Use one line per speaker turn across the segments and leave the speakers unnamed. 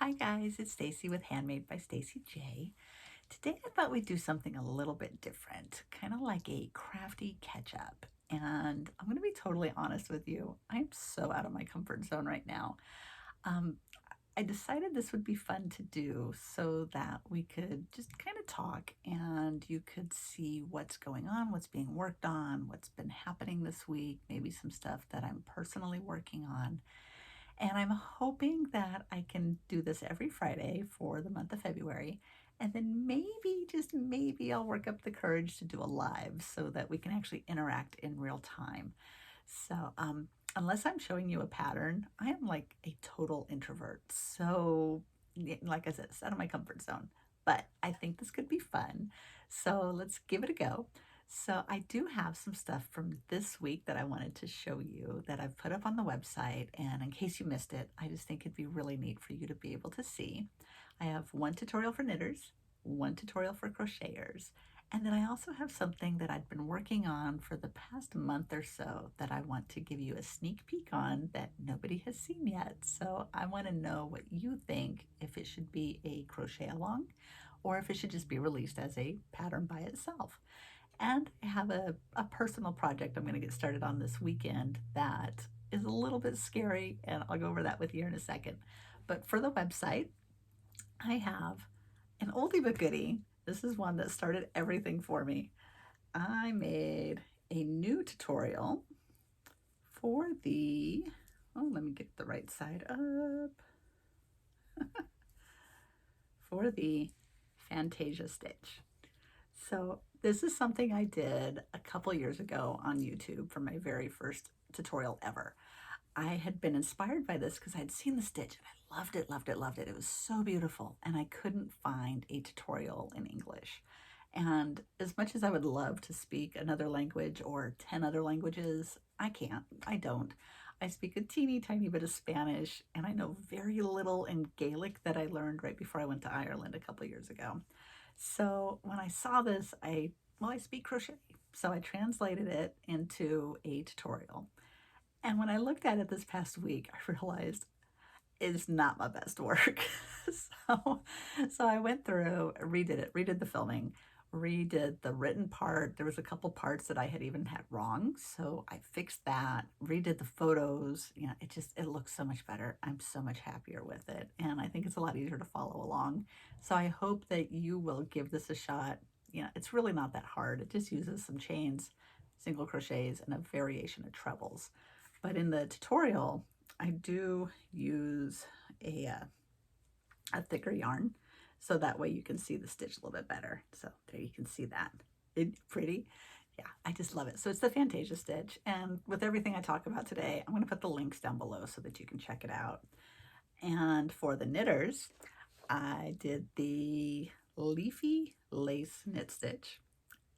Hi guys, it's Stacy with HandmadeByStacyJ. Today I thought we'd do something a little bit different, kind of like a crafty catch-up. And I'm going to be totally honest with you, I'm so out of my comfort zone right now. Um, I decided this would be fun to do so that we could just kind of talk and you could see what's going on, what's being worked on, what's been happening this week, maybe some stuff that I'm personally working on. And I'm hoping that I can do this every Friday for the month of February. And then maybe, just maybe, I'll work up the courage to do a live so that we can actually interact in real time. So, unless I'm showing you a pattern, I am like a total introvert. So, like I said, it's out of my comfort zone. But I think this could be fun. So, let's give it a go. So I do have some stuff from this week that I wanted to show you that I've put up on the website. And in case you missed it, I just think it'd be really neat for you to be able to see. I have one tutorial for knitters, one tutorial for crocheters, and then I also have something that I've been working on for the past month or so that I want to give you a sneak peek on that nobody has seen yet. So I want to know what you think, if it should be a crochet along or if it should just be released as a pattern by itself. And I have a personal project I'm going to get started on this weekend that is a little bit scary, and I'll go over that with you in a second. But for the website, I have an oldie but goodie. This is one that started everything for me. I made a new tutorial for the, oh, let me get the right side up, for the Fantasia Stitch. So this is something I did a couple years ago on YouTube for my very first tutorial ever. I had been inspired by this because I'd seen the stitch and I loved it, loved it, loved it. It was so beautiful, and I couldn't find a tutorial in English. And as much as I would love to speak another language or 10 other languages, I can't. I don't. I speak a teeny tiny bit of Spanish, and I know very little in Gaelic that I learned right before I went to Ireland a couple years ago. So when I saw this, I speak crochet. So I translated it into a tutorial. And when I looked at it this past week, I realized it's not my best work. so, so I went through, redid the filming, redid the written part. There was a couple parts that I had even had wrong. So I fixed that, redid the photos. It looks so much better. I'm so much happier with it. And I think it's a lot easier to follow along. So I hope that you will give this a shot. It's really not that hard. It just uses some chains, single crochets, and a variation of trebles. But in the tutorial, I do use a thicker yarn, so that way you can see the stitch a little bit better. So there you can see that. Isn't it pretty? Yeah, I just love it. So it's the Fantasia Stitch, and with everything I talk about today, I'm going to put the links down below so that you can check it out. And for the knitters, I did the Leafy lace knit stitch.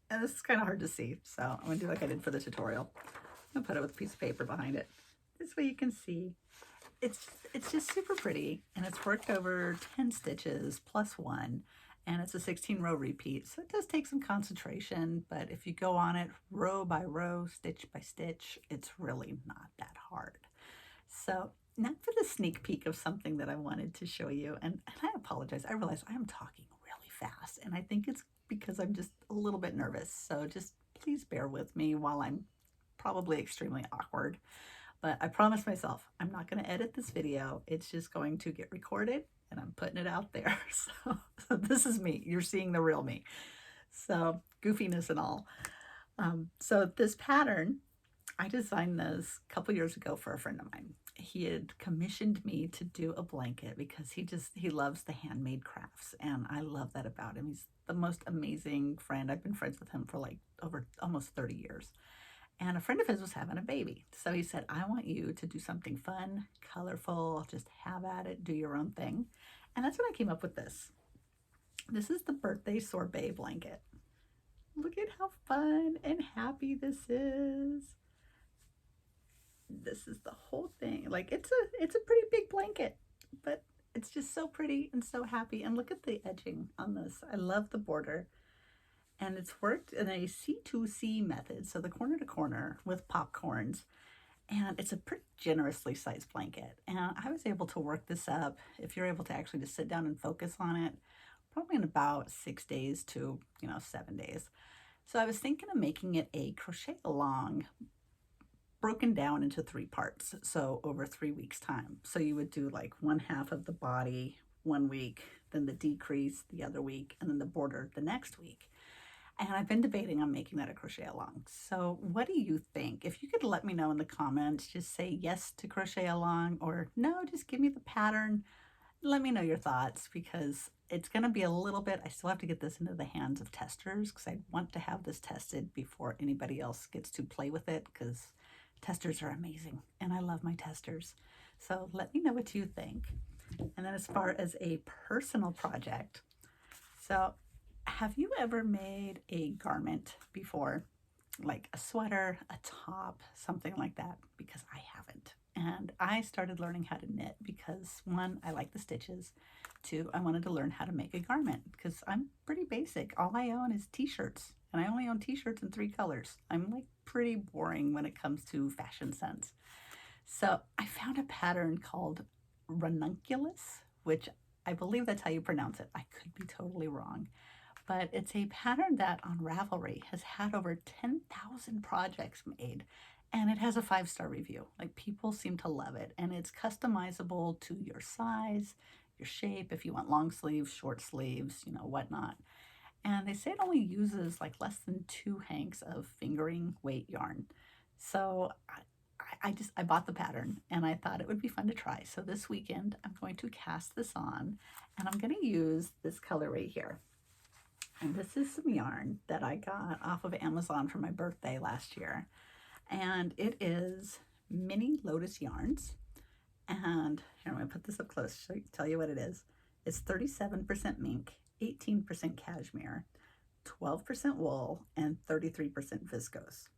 And this is kind of hard to see, so I'm going to do like I did for the tutorial. I'm going to put it with a piece of paper behind it. This way you can see. It's just super pretty, and it's worked over 10 stitches plus one, and it's a 16-row repeat, so it does take some concentration, but if you go on it row by row, stitch by stitch, it's really not that hard. So now for the sneak peek of something that I wanted to show you, and I apologize, I realize I am talking really fast, and I think it's because I'm just a little bit nervous, so just please bear with me while I'm probably extremely awkward. But I promised myself I'm not going to edit this video. It's just going to get recorded and I'm putting it out there. So this is me. You're seeing the real me. So goofiness and all. So this pattern, I designed this a couple years ago for a friend of mine. He had commissioned me to do a blanket because he loves the handmade crafts, and I love that about him. He's the most amazing friend. I've been friends with him for like over almost 30 years. And a friend of his was having a baby. So he said, I want you to do something fun, colorful, just have at it, do your own thing. And that's when I came up with this. This is the Birthday Sorbet blanket. Look at how fun and happy this is. This is the whole thing. Like it's a pretty big blanket, but it's just so pretty and so happy. And look at the edging on this. I love the border. And it's worked in a C2C method, so the corner to corner with popcorns. and it's a pretty generously sized blanket. And I was able to work this up, if you're able to actually just sit down and focus on it, probably in about 6 days to 7 days. So I was thinking of making it a crochet along broken down into 3 parts, so over 3 weeks time. So you would do like one half of the body 1 week, then the decrease the other week, and then the border the next week. And I've been debating on making that a crochet along. So what do you think? If you could let me know in the comments, just say yes to crochet along, or no, just give me the pattern. Let me know your thoughts, because it's going to be a little bit, I still have to get this into the hands of testers, because I want to have this tested before anybody else gets to play with it, because testers are amazing and I love my testers. So let me know what you think. And then as far as a personal project, so have you ever made a garment before? Like a sweater, a top, something like that? Because I haven't. And I started learning how to knit because, one, I like the stitches. Two, I wanted to learn how to make a garment because I'm pretty basic. All I own is t-shirts, and I only own t-shirts in 3 colors. I'm like pretty boring when it comes to fashion sense. So I found a pattern called ranunculus, which I believe that's how you pronounce it. I could be totally wrong. But it's a pattern that on Ravelry has had over 10,000 projects made, and it has a 5-star review. Like, people seem to love it, and it's customizable to your size, your shape, if you want long sleeves, short sleeves, whatnot. And they say it only uses like less than 2 hanks of fingering weight yarn. So I bought the pattern and I thought it would be fun to try. So this weekend I'm going to cast this on, and I'm going to use this color right here. And this is some yarn that I got off of Amazon for my birthday last year. And it is mini Lotus yarns. And here, I'm going to put this up close to tell you what it is. It's 37% mink, 18% cashmere, 12% wool, and 33% viscose.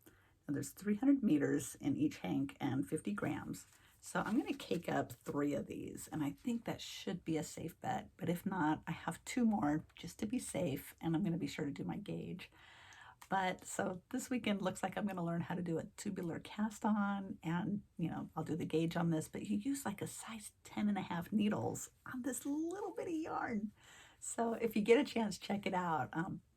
And there's 300 meters in each hank and 50 grams. So I'm going to cake up 3 of these, and I think that should be a safe bet. But if not, I have 2 more just to be safe, and I'm going to be sure to do my gauge. But so this weekend looks like I'm going to learn how to do a tubular cast on, and I'll do the gauge on this, but you use like a size 10.5 needles on this little bitty yarn. So if you get a chance, check it out.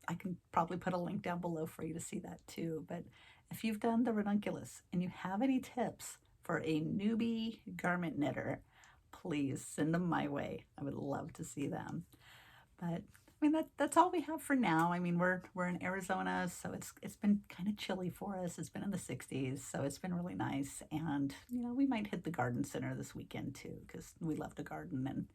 I can probably put a link down below for you to see that too. But if you've done the ranunculus and you have any tips for a newbie garment knitter, please send them my way. I would love to see them. But I mean, that's all we have for now. I mean, we're in Arizona, so it's been kind of chilly for us. It's been in the 60s, so it's been really nice. And we might hit the garden center this weekend too, because we love to garden. And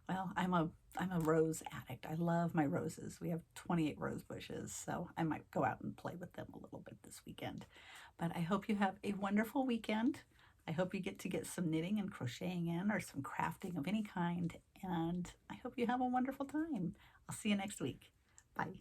well, I'm a rose addict. I love my roses. We have 28 rose bushes, so I might go out and play with them a little bit this weekend. But I hope you have a wonderful weekend. I hope you get some knitting and crocheting in, or some crafting of any kind. And I hope you have a wonderful time. I'll see you next week. Bye.